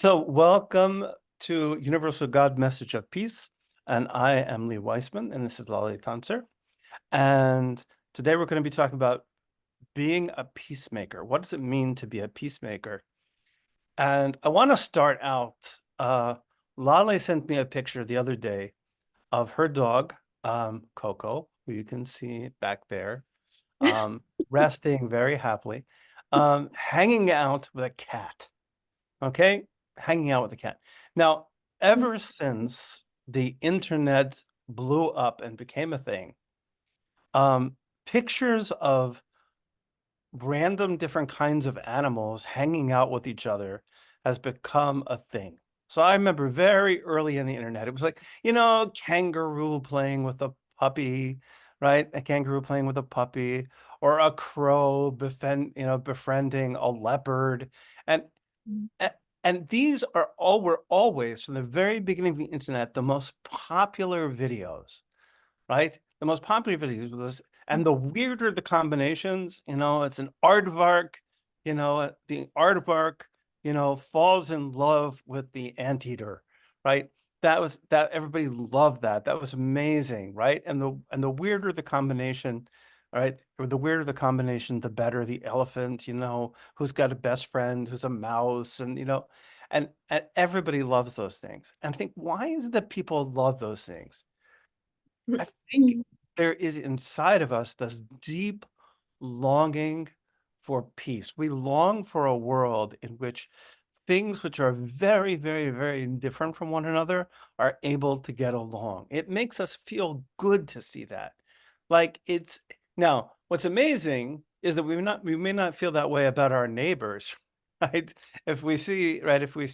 So welcome to Universal God Message of Peace. And I am Lee Weissman, and this is Lali Tanzer. And today we're going to be talking about being a peacemaker. What does it mean to be a peacemaker? And I want to start out. Lale sent me a picture the other day of her dog, Coco, who you can see back there, resting very happily, hanging out with a cat. Okay, hanging out with the cat. Now, ever since the internet blew up and became a thing, pictures of random different kinds of animals hanging out with each other has become a thing. So I remember very early in the internet, it was like, kangaroo playing with a puppy, right? A kangaroo playing with a puppy, or a crow befriending a leopard. And and these were always, from the very beginning of the internet, the most popular videos, right? The most popular videos was, and the weirder the combinations, it's an aardvark, the aardvark, falls in love with the anteater, right? That everybody loved that. That was amazing, right? And the weirder the combination, right? Or the weirder the combination, the better the elephant, who's got a best friend who's a mouse, and everybody loves those things. And I think, why is it that people love those things? I think there is inside of us this deep longing for peace. We long for a world in which things which are very, very, very different from one another are able to get along. It makes us feel good to see that. Like it's now, what's amazing is that we may not feel that way about our neighbors, right? If we see our, if we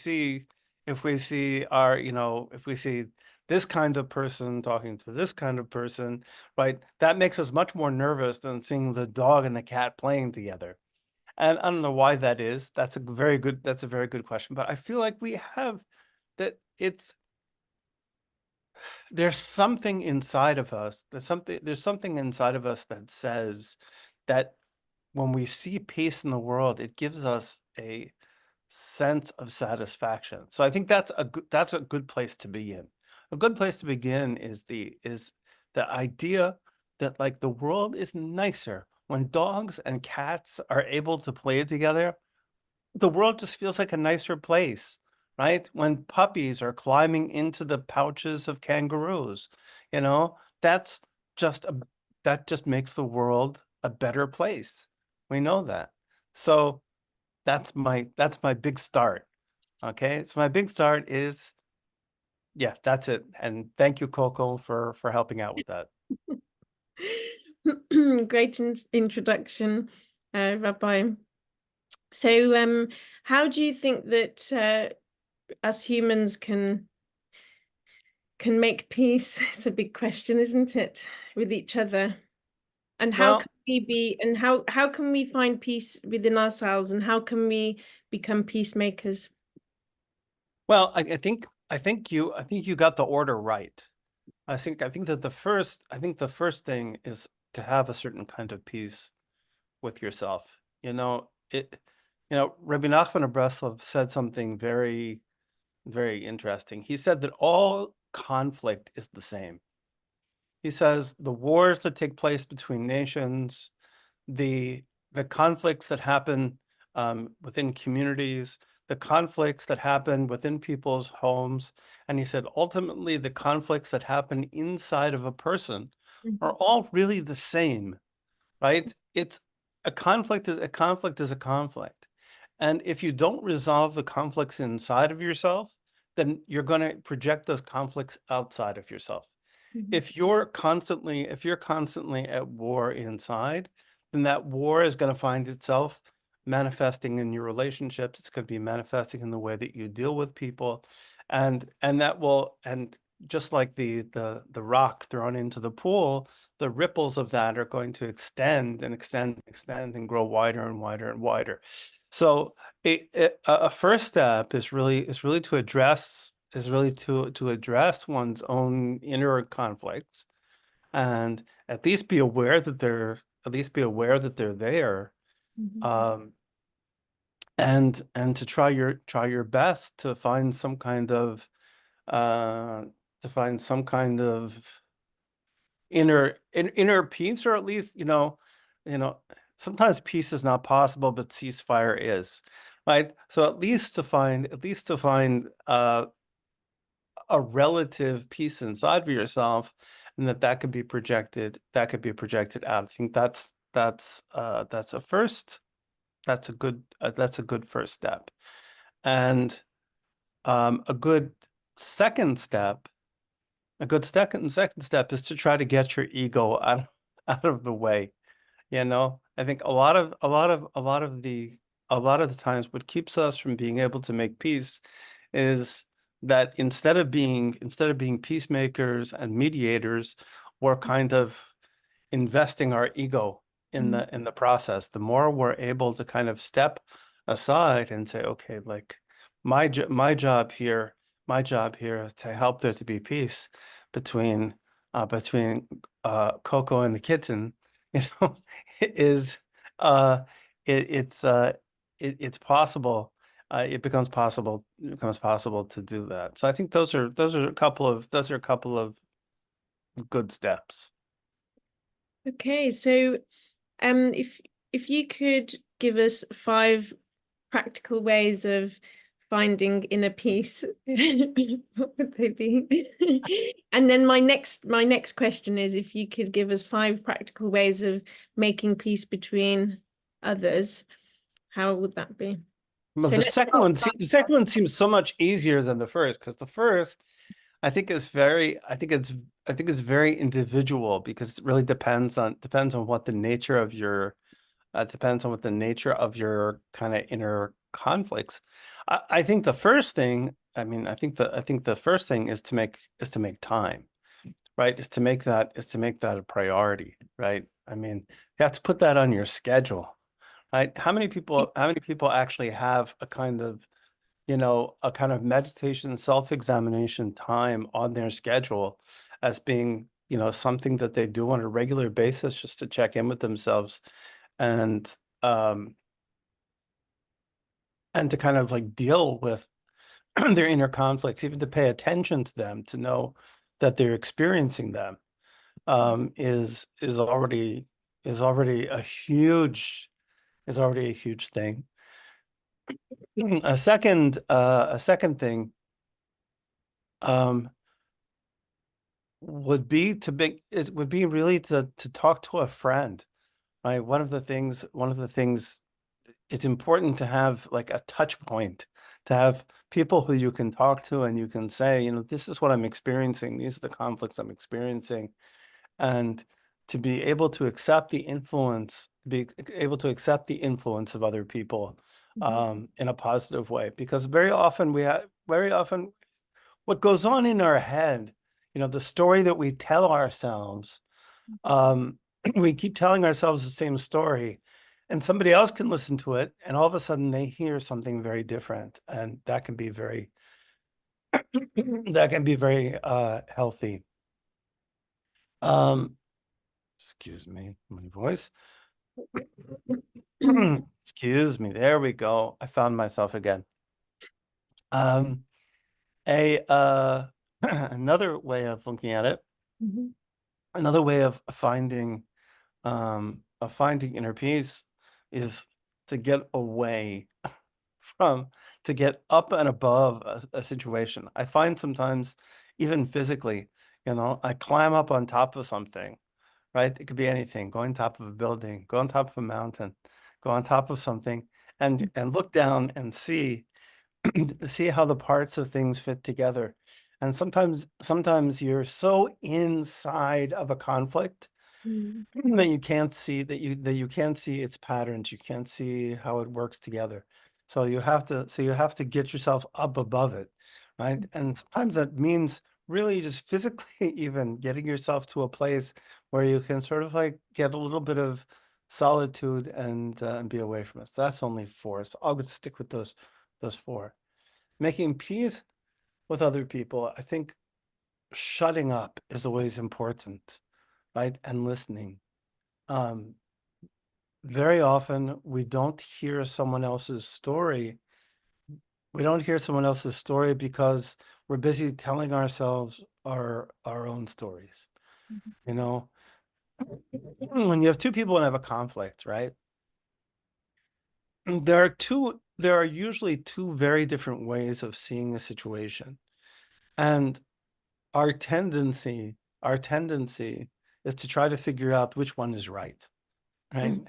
see this kind of person talking to this kind of person, right? That makes us much more nervous than seeing the dog and the cat playing together. And I don't know why that is. That's a very good question. But I feel like we have that there's something inside of us. There's something inside of us that says that when we see peace in the world, it gives us a sense of satisfaction. So I think that's a good place to begin. A good place to begin is the idea that, like, the world is nicer when dogs and cats are able to play together. The world just feels like a nicer place, right? When puppies are climbing into the pouches of kangaroos, you know, that's just a that just makes the world a better place. We know that. So that's my big start. Okay. So my big start is, yeah, that's it. And thank you, Coco, for helping out with that. Great introduction, Rabbi. So, how do you think that us humans can make peace? It's a big question, isn't it, with each other? And how Well, can we be? And how can we find peace within ourselves? And how can we become peacemakers? I think you got the order right. I think the first thing is to have a certain kind of peace with yourself. Rabbi Nachman of Breslov said something very, very interesting. He said that all conflict is the same. He says the wars that take place between nations, the the conflicts that happen within communities, the conflicts that happen within people's homes, and he said ultimately the conflicts that happen inside of a person are Mhm. all really the same, right? It's a conflict. And if you don't resolve the conflicts inside of yourself, then you're going to project those conflicts outside of yourself. Mhm. If you're constantly at war inside, then that war is going to find itself manifesting in your relationships. It's going to be manifesting in the way that you deal with people, and just like the rock thrown into the pool, the ripples of that are going to extend and extend and extend and grow wider and wider and wider. So a first step is really to address one's own inner conflicts, and at least be aware that they're there. Mhm. Um, and to try your best to find some kind of uh inner peace, or at least, you know, sometimes peace is not possible, but ceasefire is, right? So at least to find a relative peace inside of yourself, and that could be projected out. I think that's a good first step. And a good second step, a good second step is to try to get your ego out of the way. I think a lot of the times what keeps us from being able to make peace is that instead of being peacemakers and mediators, we're kind of investing our ego in Mhm. the process. The more we're able to kind of step aside and say, okay, like my job here is to help there to be peace between Coco and the kitten, you know, is uh it's possible. It becomes possible to do that. So I think those are a couple of good steps. Okay, so if you could give us five practical ways of finding inner peace, what would they be? And then my next question is if you could give us five practical ways of making peace between others, how would that be? Well, So the let's second start. one, the second one seems so much easier than the first, because the first, I think it's very individual, because it really depends on what the nature of your depends on what the nature of your kind of inner conflicts. I think the first thing, I think the first thing is to make time, right? Is to make that a priority, right? I mean, you have to put that on your schedule, right? How many people actually have a kind of meditation, self-examination time on their schedule as being, something that they do on a regular basis, just to check in with themselves, and um and to kind of like deal with their inner conflicts, even to pay attention to them, to know that they're experiencing them, is already a huge thing. A second thing um would be really to talk to a friend, right? One of the things it's important to have like a touch point, to have people who you can talk to, and you can say, this is what I'm experiencing, these are the conflicts I'm experiencing, and to be able to accept the influence of other people Mhm. in a positive way, because very often what goes on in our head, the story that we tell ourselves, um, we keep telling ourselves the same story, and somebody else can listen to it, and all of a sudden they hear something very different, and that can be very healthy. Um, excuse me, my voice. Excuse me. There we go. I found myself again. Um, a another way of looking at it, Mhm. another way of finding inner peace, is to get away from to get up and above a situation. I find sometimes, even physically, I climb up on top of something, right? It could be anything: go on top of a building, go on top of a mountain, go on top of something, and look down and see see how the parts of things fit together. And sometimes you're so inside of a conflict Mhm. that you can't see its patterns. You can't see how it works together. So you have to get yourself up above it, right? And sometimes that means really just physically even getting yourself to a place where you can sort of like get a little bit of solitude and be away from it. So that's only four. So I'll just stick with those four. Making peace with other people. I think shutting up is always important, right? And listening. Um, very often we don't hear someone else's story. We don't hear someone else's story because we're busy telling ourselves our own stories. Mhm. You know, when you have two people and have a conflict, right? There are usually two very different ways of seeing the situation. And our tendency is to try to figure out which one is right. Right. Mhm.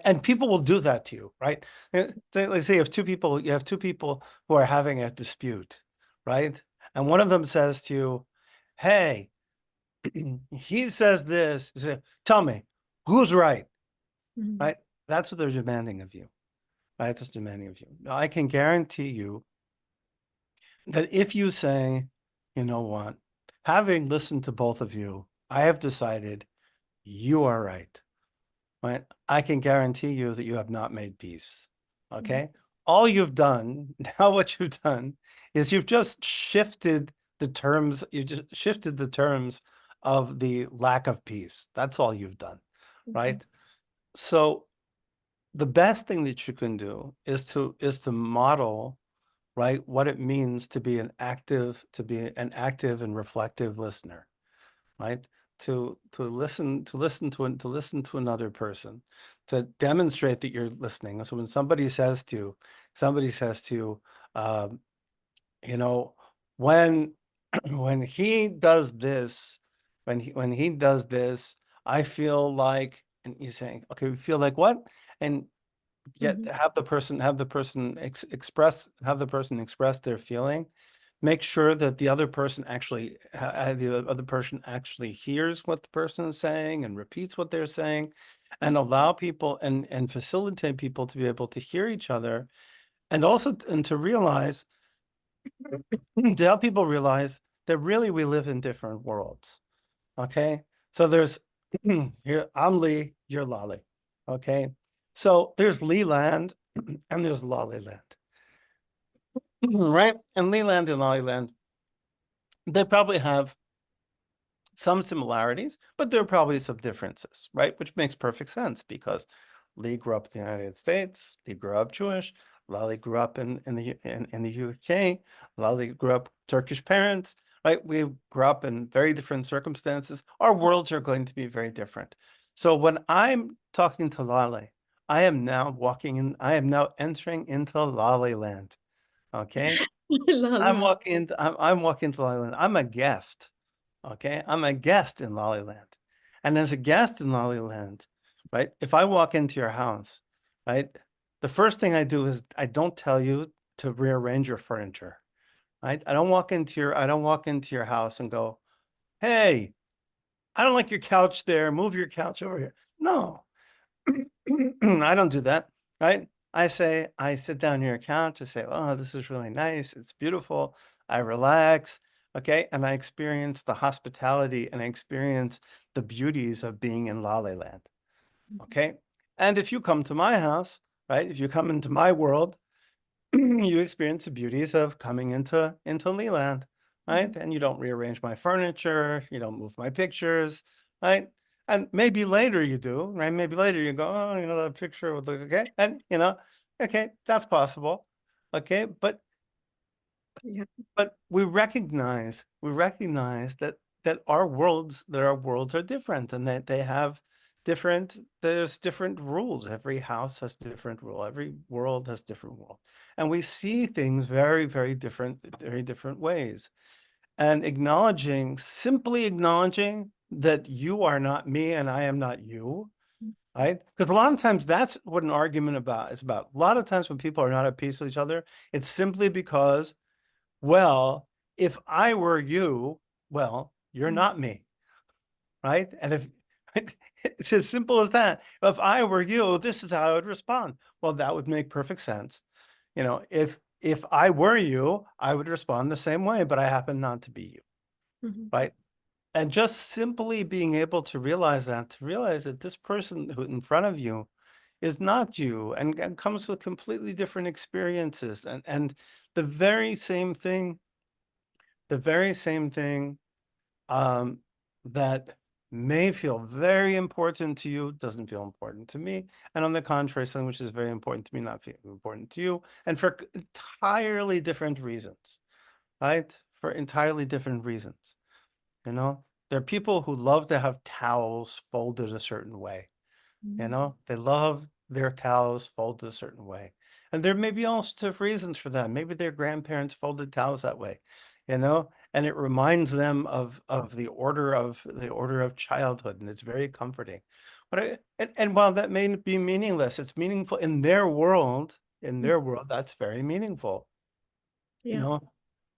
And people will do that to you, right? Let's say you have two people who are having a dispute, right? And one of them says to you, hey, he says this, you say, tell me, who's right? Mhm. Right? That's what they're demanding of you, right? That's demanding of you. Now, I can guarantee you that if you say, you know what, having listened to both of you, I have decided you are right. Right? I can guarantee you that you have not made peace. Mhm. Okay? All you've done, now what you've done is you've just shifted you just shifted the terms of the lack of peace. That's all you've done, Mhm. right? So the best thing that you can do is to model, right, what it means to be an active and reflective listener, right? To listen to another person, to demonstrate that you're listening. So when somebody says to you, um, you know, when when he does this, when he does this, I feel like, and you're saying, okay, we feel like what? And yet Mhm. have the person express their feeling. Make sure that the other person actually hears what the person is saying and repeats what they're saying, and allow people and facilitate people to be able to hear each other, and also and to realize to help people realize that really we live in different worlds. Okay, so there's here, I'm Lee, you're Lolly. Okay, so there's Lee land and there's Lolly land. Right? And Leland and Lollyland, they probably have some similarities, but there are probably some differences, right? Which makes perfect sense because Lee grew up in the United States, Lee grew up Jewish, Lolly grew up in the UK, Lolly grew up Turkish parents, right? We grew up in very different circumstances. Our worlds are going to be very different. So when I'm talking to Lolly, I am now entering into Lolly land. Okay. Lolly. I'm walking into Lollyland. I'm a guest. Okay. I'm a guest in Lollyland. And as a guest in Lollyland, right? If I walk into your house, right? The first thing I do is I don't tell you to rearrange your furniture. Right? I don't walk into your house and go, hey, I don't like your couch there. Move your couch over here. No. I don't do that, right? I sit down on your couch. I say, oh, this is really nice. It's beautiful. I relax. Okay. And I experience the hospitality and I experience the beauties of being in Lolly Land. Okay. And if you come to my house, right? If you come into my world, you experience the beauties of coming into Leland, right? Mhm. And you don't rearrange my furniture, you don't move my pictures, right? And maybe later you do, right? Maybe later you go, oh, that picture would look okay, and okay, that's possible, okay. Yeah. But we recognize that our worlds are different, and that they have there's different rules. Every house has different rule. Every world has different rule. And we see things very different ways. And simply acknowledging that you are not me and I am not you, right? Because a lot of times that's what an argument is about. A lot of times when people are not at peace with each other, it's simply because, well, if I were you, well, you're Mhm. not me, right? And if it's as simple as that. If I were you, this is how I would respond. Well, that would make perfect sense. If I were you, I would respond the same way, but I happen not to be you, Mhm. right? And just simply being able to realize that this person who in front of you is not you and comes with completely different experiences and the very same thing the very same thing um, that may feel very important to you, doesn't feel important to me. And on the contrary, something which is very important to me, not feel important to you, and for entirely different reasons, right? For entirely different reasons. You know, there are people who love to have towels folded a certain way. You Mm. know, they love their towels folded a certain way. And there may be all sorts of reasons for that. Maybe their grandparents folded towels that way, you know, and it reminds them of the order of childhood, and it's very comforting. And while that may be meaningless, it's meaningful in their world. In their world, that's very meaningful, you Yeah. know.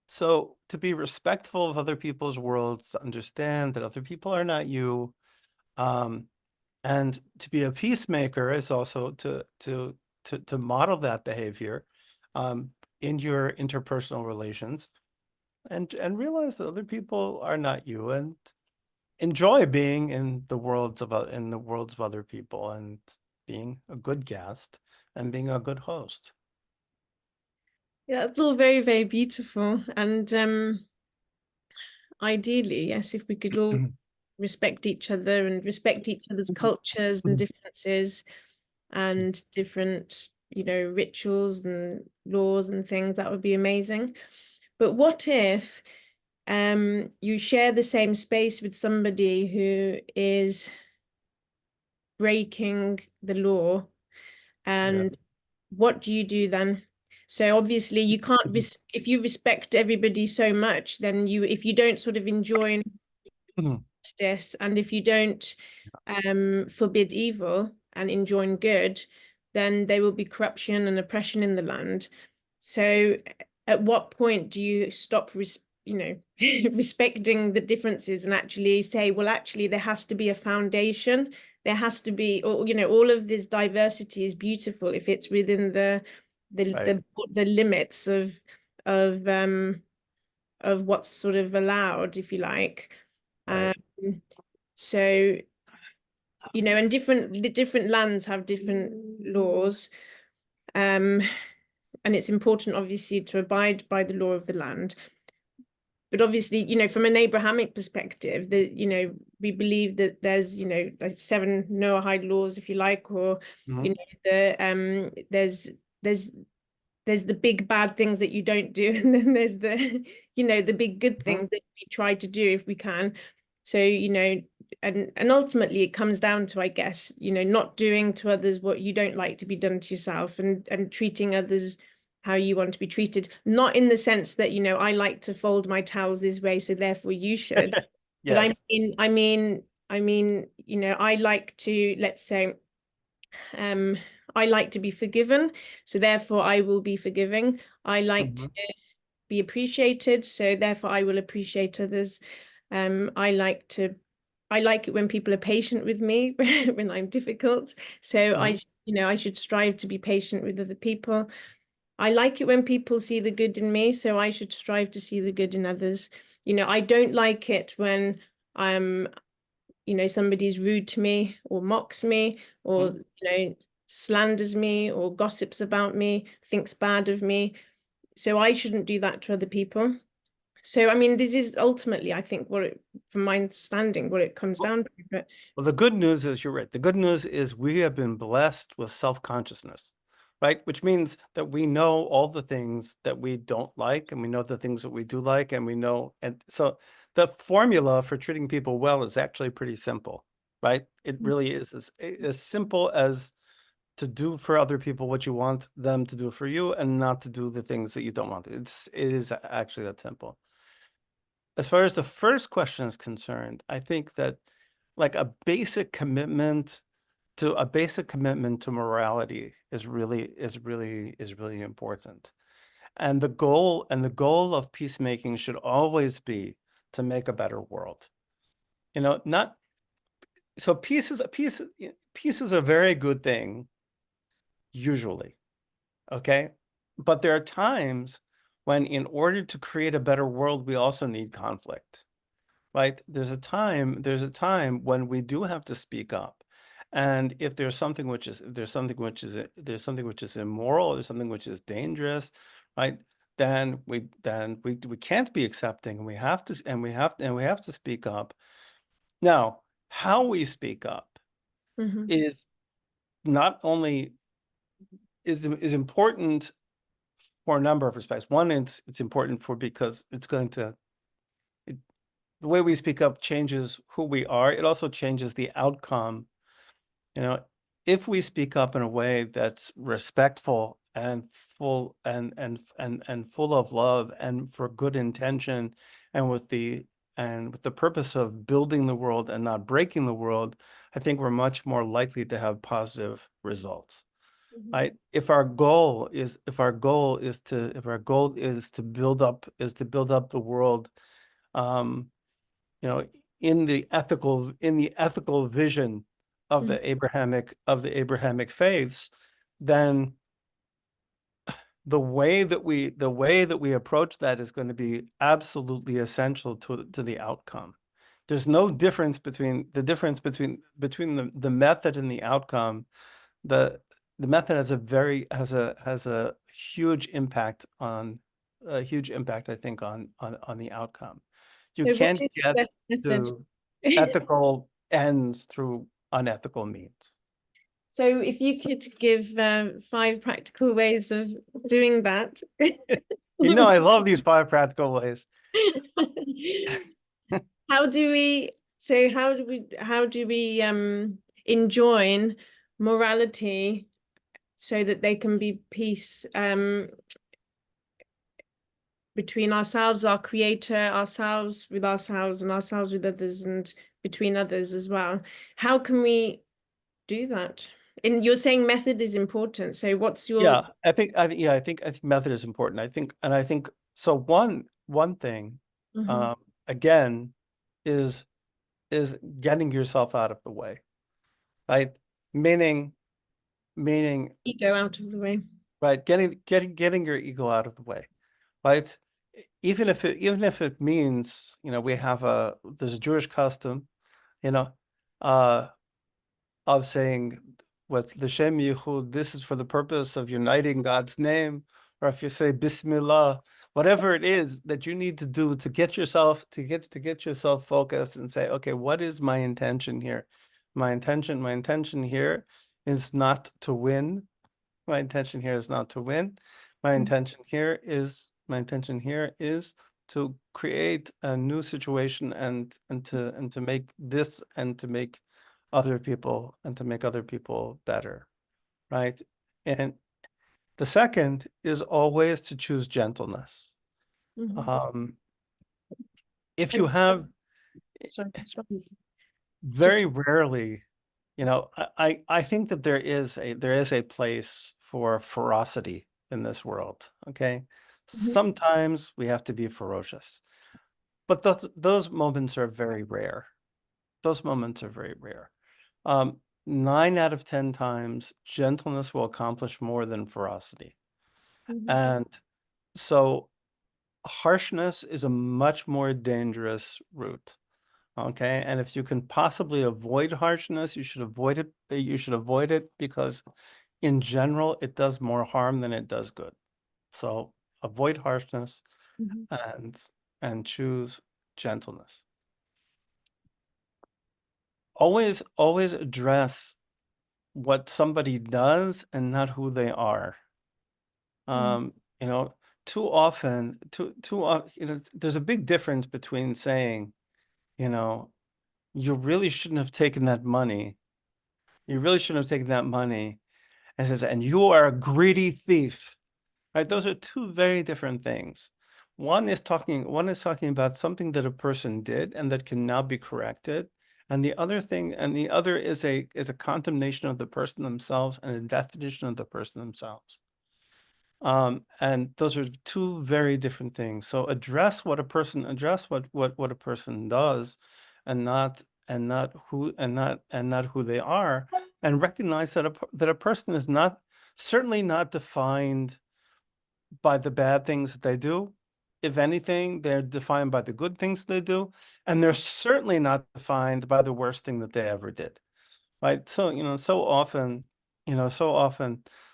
So to be respectful of other people's worlds, to understand that other people are not you, um, and to be a peacemaker is also to model that behavior um, in your interpersonal relations, and realize that other people are not you, and enjoy being in the worlds of other people, and being a good guest and being a good host. Yeah, it's all very, very beautiful. And ideally, yes, if we could all respect each other and respect each other's cultures and differences and different, rituals and laws and things, that would be amazing. But what if you share the same space with somebody who is breaking the law, Yeah. and what do you do then? So obviously you can't if you respect everybody so much, then if you don't sort of enjoin justice, and if you don't forbid evil and enjoin good, then there will be corruption and oppression in the land. So at what point do you stop respecting the differences and actually say, well, actually there has to be a foundation, there has to be, or all of this diversity is beautiful if it's within the Right, the, the limits of what's sort of allowed, if you like. right. um so, and different lands have different laws. Um, and it's important, obviously, to abide by the law of the land. But obviously, from an Abrahamic perspective, we believe that there's, like seven Noahide laws, if you like, or, Mhm. there's there's the big bad things that you don't do, and then there's the big good Mhm. things that we try to do if we can. So, and ultimately it comes down to, I guess, not doing to others what you don't like to be done to yourself, and treating others how you want to be treated. Not in the sense that, I like to fold my towels this way, so therefore you should. But Yes. I like to, let's say, um, I like to be forgiven, so therefore I will be forgiving. I like to Mhm. be appreciated, so therefore I will appreciate others. I like it when people are patient with me when I'm difficult. So Mhm. I should strive to be patient with other people. I like it when people see the good in me, so I should strive to see the good in others. I don't like it when I'm somebody's rude to me or mocks me or, Mhm. slanders me or gossips about me, thinks bad of me. So I shouldn't do that to other people. So, I mean, this is ultimately, I think, from my understanding, what it comes down to. But Well, the good news is you're right. The good news is we have been blessed with self-consciousness, right? Which means that we know all the things that we don't like, and we know the things that we do like, and we know. And so the formula for treating people well is actually pretty simple, right? It really is as simple as to do for other people what you want them to do for you, and not to do the things that you don't want. It is actually that simple. As far as the first question is concerned, I think that like a basic commitment to morality is really important. And the goal of peacemaking should always be to make a better world. Not so peace is a very good thing usually, okay? But there are times when in order to create a better world, we also need conflict. Right? There's a time when we do have to speak up. And if there's something which is immoral, there's something which is dangerous, right? Then we can't be accepting, and we have to speak up. Now, how we speak up Hmm. is not only is important for a number of respects. One, it's important for because it's going to it, the way we speak up changes who we are. It also changes the outcome. You know, if we speak up in a way that's respectful and full and full of love and for good intention and with the purpose of building the world and not breaking the world, I think we're much more likely to have positive results. Hmm. Right? If our goal is to build up um, you know, in the ethical vision of the Abrahamic faiths, then the way that we approach that is going to be absolutely essential to the outcome. There's no difference between the method and the outcome. The the method has a huge impact I think on the outcome. You So what can't is get the best method? to ethical ends through unethical means. So if you could give five practical ways of doing that. You know, I love these five practical ways. How do we, so how do we enjoin morality so that they can be peace between ourselves, our creator, ourselves and ourselves with others and between others as well? How can we do that? And you're saying method is important. So what's your Yeah, I think method is important. I think so. One thing, Mhm. um, again, is getting yourself out of the way, right? Meaning, meaning, Ego out of the way? right? Getting your ego out of the way, right? Even if it means, you know, there's a Jewish custom, you know, uh, of saying what L'Shem Yichud, this is for the purpose of uniting God's name, or if you say Bismillah, whatever it is that you need to do to get yourself focused and say, okay, what is my intention here? My intention here is not to win. My intention here is not to win. My intention here is to create a new situation and to make this and to make other people better, right? And the second is always to choose gentleness. Mhm. Um, if you And have sorry, very just rarely, you know, I think that there is a place for ferocity in this world. Okay. Mhm. Sometimes we have to be ferocious, but those moments are very rare. Those moments are very rare. 9 out of 10 times, gentleness will accomplish more than ferocity. Mhm. And so harshness is a much more dangerous route. Okay. And if you can possibly avoid harshness, you should avoid it. You should avoid it because in general, it does more harm than it does good. So avoid harshness Mhm. and choose gentleness. Always address what somebody does and not who they are. Mhm. You know, too often, you know, there's a big difference between saying, you know, you really shouldn't have taken that money. You really shouldn't have taken that money. And says, and you are a greedy thief. Right? Those are two very different things. One is talking about something that a person did and that can now be corrected. And the other is a condemnation of the person themselves and a definition of the person themselves. And those are two very different things. So address what a person does and not who they are, and recognize that a person is not certainly not defined by the bad things that they do. If anything, they're defined by the good things they do, and they're certainly not defined by the worst thing that they ever did. Right? So, you know, so often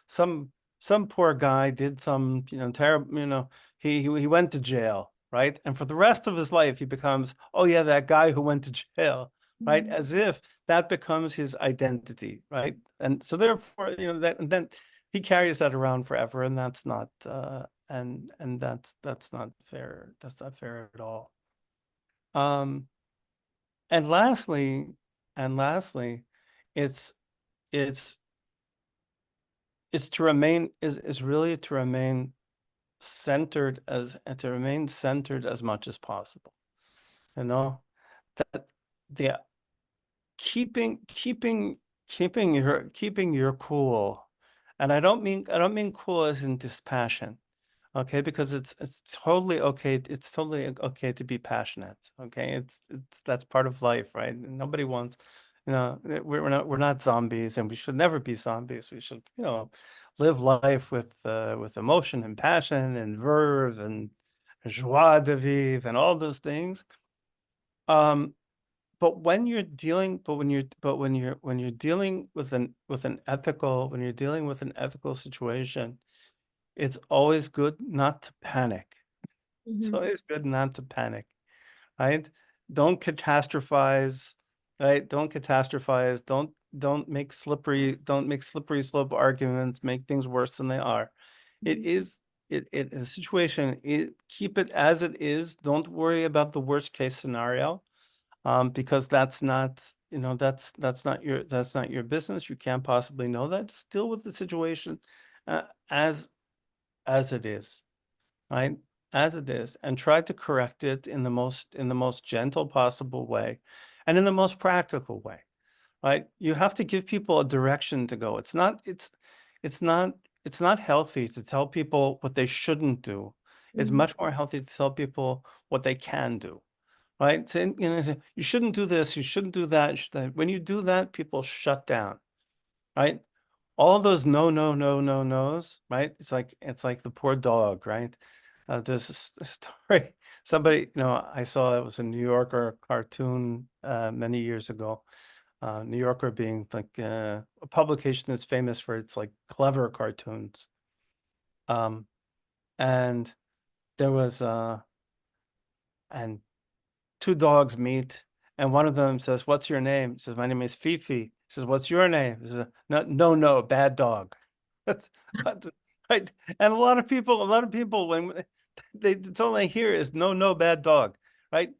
some some poor guy did some, you know, terrible, you know, he went to jail, right? And for the rest of his life, he becomes, oh yeah, that guy who went to jail. right? Mhm. As if that becomes his identity, right? And so therefore, that, and then he carries that around forever, and that's not and that's not fair. That's not fair at all. Um, and lastly, and lastly, it's it's it's to remain is really to remain centered as much as possible. You know, that the keeping your cool. And I don't mean cool as in dispassion. Okay, because it's totally okay. It's totally okay to be passionate. Okay, it's that's part of life, right? Nobody wants, we're not zombies, and we should never be zombies. We should, live life with emotion and passion and verve and joie de vivre and all those things. Um, when you're dealing with an ethical situation, it's always good not to panic. It's Mhm. always good not to panic, right? Don't catastrophize, right? Don't catastrophize. Don't make slippery slope arguments, make things worse than they are. It is it is a situation, keep it as it is. Don't worry about the worst case scenario, because that's not your business. You can't possibly know that. Just deal with the situation uh, as it is, right? As it is, and try to correct it in the most gentle possible way, and in the most practical way, right? You have to give people a direction to go. It's not it's not healthy to tell people what they shouldn't do. It's Mhm. much more healthy to tell people what they can do, right? Saying, say, you shouldn't do this, you shouldn't do that. When you do that, people shut down, right? All those no, no, no, no, no's, right? It's like the poor dog, right? There's a story. Somebody, I saw it was a New Yorker cartoon many years ago. New Yorker being like a publication that's famous for its like clever cartoons. Um, and there was and two dogs meet, and one of them says, "What's your name?" He says, "My name is Fifi." He says, "What's your name?" He says, "No, no, no, bad dog." That's right. And a lot of people, when it's all they hear is "no, no, bad dog," right?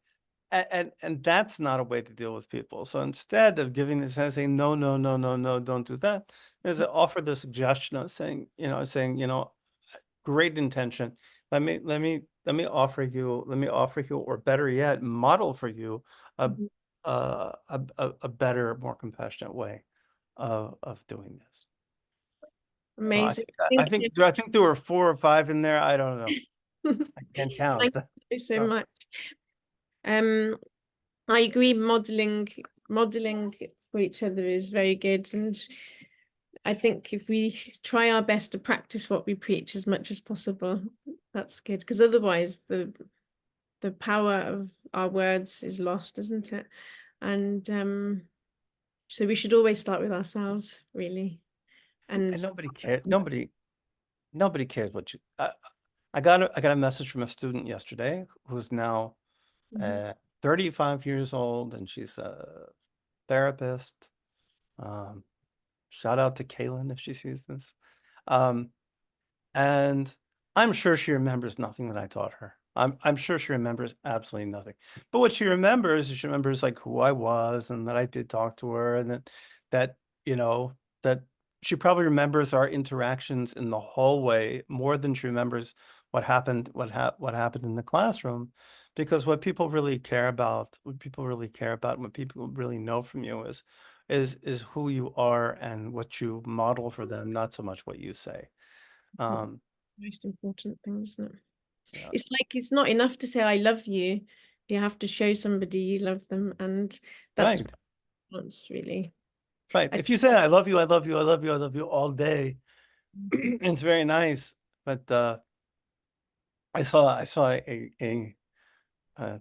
And that's not a way to deal with people. So instead of giving this and saying, "No, no, no, no, no, don't do that," is offer the suggestion of saying, great intention. Let me offer you, or better yet, model for you a Mhm. a better, more compassionate way of doing this. So Amazing. Thank you. I think there were four or five in there. I don't know. I can't count. Thank you so So, much. Um, I agree, modeling for each other is very good. And I think if we try our best to practice what we preach as much as possible, that's good. Because otherwise the power of our words is lost, isn't it? And so we should always start with ourselves, really. and And nobody cared. Nobody cares what you. I got a message from a student yesterday who's now Mhm. uh, 35 years old, and she's a therapist. Um, Shout out to Kaylin if she sees this. Um, and I'm sure she remembers nothing that I taught her. I'm sure she remembers absolutely nothing. But what she remembers like who I was, and that I did talk to her, and that you know that she probably remembers our interactions in the hallway more than she remembers what happened in the classroom, because what people really know from you is who you are and what you model for them, not so much what you say. Um, Most important thing, isn't it? yeah. It's like it's not enough to say I love you. You have to show somebody you love them, and that's Right. what wants really. Right. I If you say I love you, I love you, I love you, I love you all day, it's very nice. But I saw a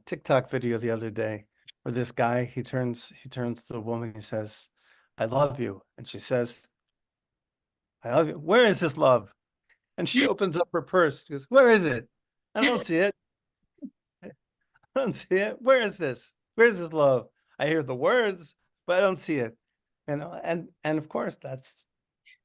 TikTok video the other day where this guy he turns to the woman, he says, "I love you," and she says, "I love you. Where is this love?" And she opens up her purse. She goes, "Where is it? I don't see it. I don't see it. Where is this? Where's this love? I hear the words, but I don't see it. And of course that's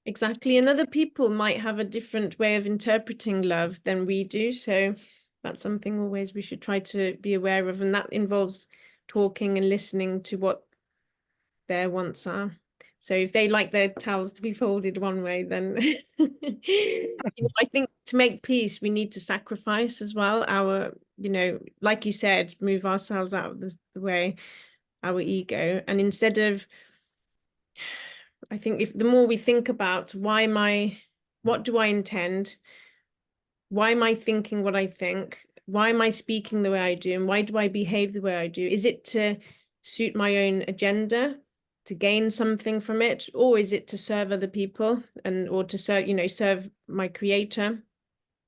Exactly. And other people might have a different way of interpreting love than we do. So that's something always we should try to be aware of. And that involves talking and listening to what their wants are. So if they like their towels to be folded one way, then I think to make peace, we need to sacrifice as well our, like you said, move ourselves out of the way, our ego. And instead of, I think if the more we think about what do I intend? Why am I thinking what I think? Why am I speaking the way I do? And why do I behave the way I do? Is it to suit my own agenda, to gain something from it, or is it to serve other people and or to serve my creator?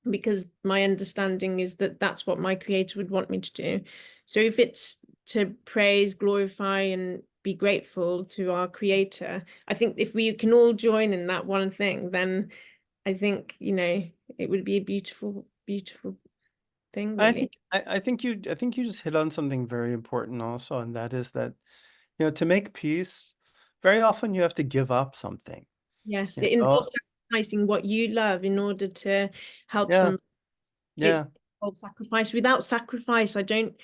Because my understanding is that that's what my creator would want me to do. So if it's to praise, glorify, and be grateful to our creator, I think if we can all join in that one thing, then I think, it would be a beautiful, beautiful thing, really. I think you just hit on something very important also, and that is that, to make peace, very often you have to give up something. Yes, You it know? involves sacrificing what you love in order to help Yeah, some. It yeah. involves sacrifice. Without sacrifice, I don't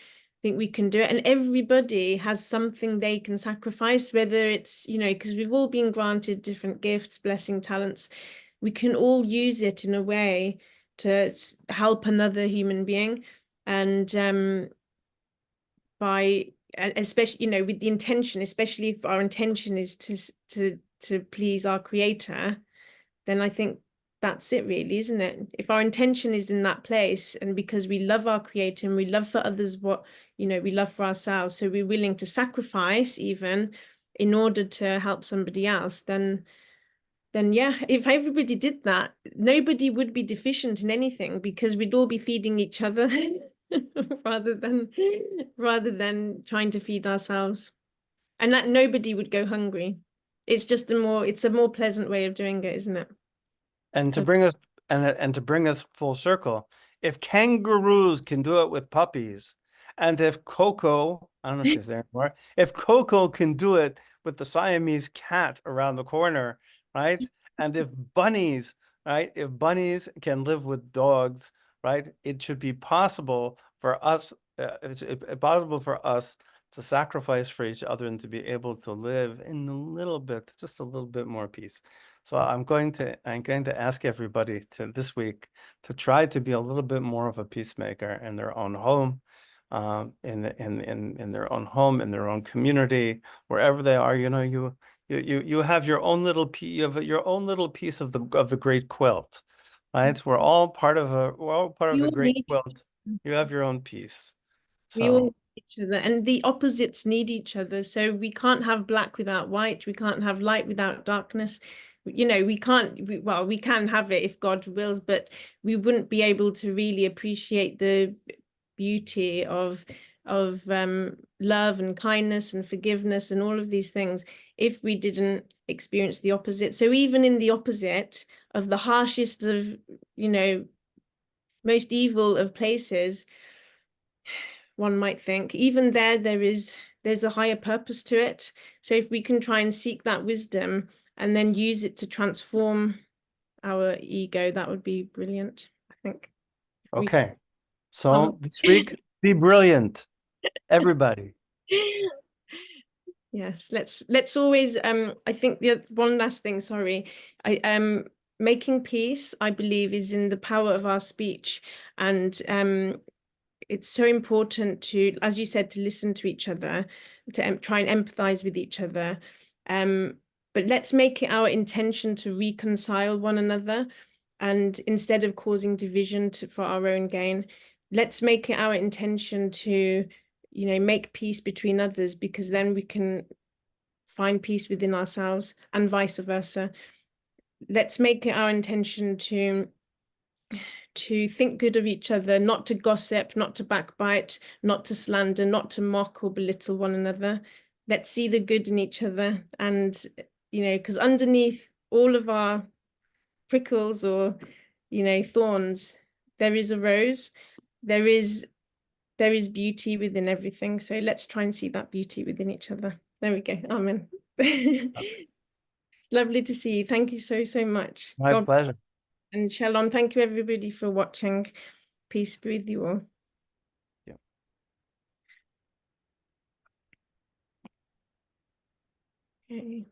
think we can do it. And everybody has something they can sacrifice, whether it's, because we've all been granted different gifts, blessing, talents. We can all use it in a way to help another human being. And by especially with the intention, especially if our intention is to please our creator, then I think that's it really, isn't it? If our intention is in that place and because we love our creator and we love for others what we love for ourselves, so we're willing to sacrifice even in order to help somebody else, then yeah, if everybody did that, nobody would be deficient in anything because we'd all be feeding each other rather than trying to feed ourselves. And that nobody would go hungry. It's a more pleasant way of doing it, isn't it? And to bring us and to bring us full circle, if kangaroos can do it with puppies, and if Coco, I don't know if she's there anymore, if Coco can do it with the Siamese cat around the corner, right? And if bunnies, right, if bunnies can live with dogs, right, it should be possible for us, possible for us to sacrifice for each other and to be able to live in a little bit, just a little bit more peace. So I'm going to ask everybody to this week to try to be a little bit more of a peacemaker in their own home, in their own home, in their own community, wherever they are. You have your own little you have your own little piece of the great quilt, right? We're all part of We the all great need quilt. You have your own piece. we all So need each other, and the opposites need each other. So we can't have black without white. We can't have light without darkness. We can't. We can have it if God wills, but we wouldn't be able to really appreciate the beauty of love and kindness and forgiveness and all of these things if we didn't experience the opposite. So even in the opposite of the harshest of, you know, most evil of places, one might think, even there's a higher purpose to it. So if we can try and seek that wisdom and then use it to transform our ego, that would be brilliant, I think. If we okay. well, So this week, be brilliant, everybody. yes, let's always I think the one last thing, sorry. I making peace, I believe, is in the power of our speech. And it's so important to, as you said, to listen to each other, to try and empathize with each other. Um, but let's make it our intention to reconcile one another. And instead of causing division for our own gain, let's make it our intention to, make peace between others, because then we can find peace within ourselves and vice versa. Let's make it our intention to think good of each other, not to gossip, not to backbite, not to slander, not to mock or belittle one another. Let's see the good in each other. And, because underneath all of our prickles or, thorns, there is a rose. There is there is beauty within everything. So let's try and see that beauty within each other. There we go. Amen. Lovely to see you. Thank you so, so much. My God pleasure. bless. And shalom. Thank you, everybody, for watching. Peace be with you all. Yeah. Okay.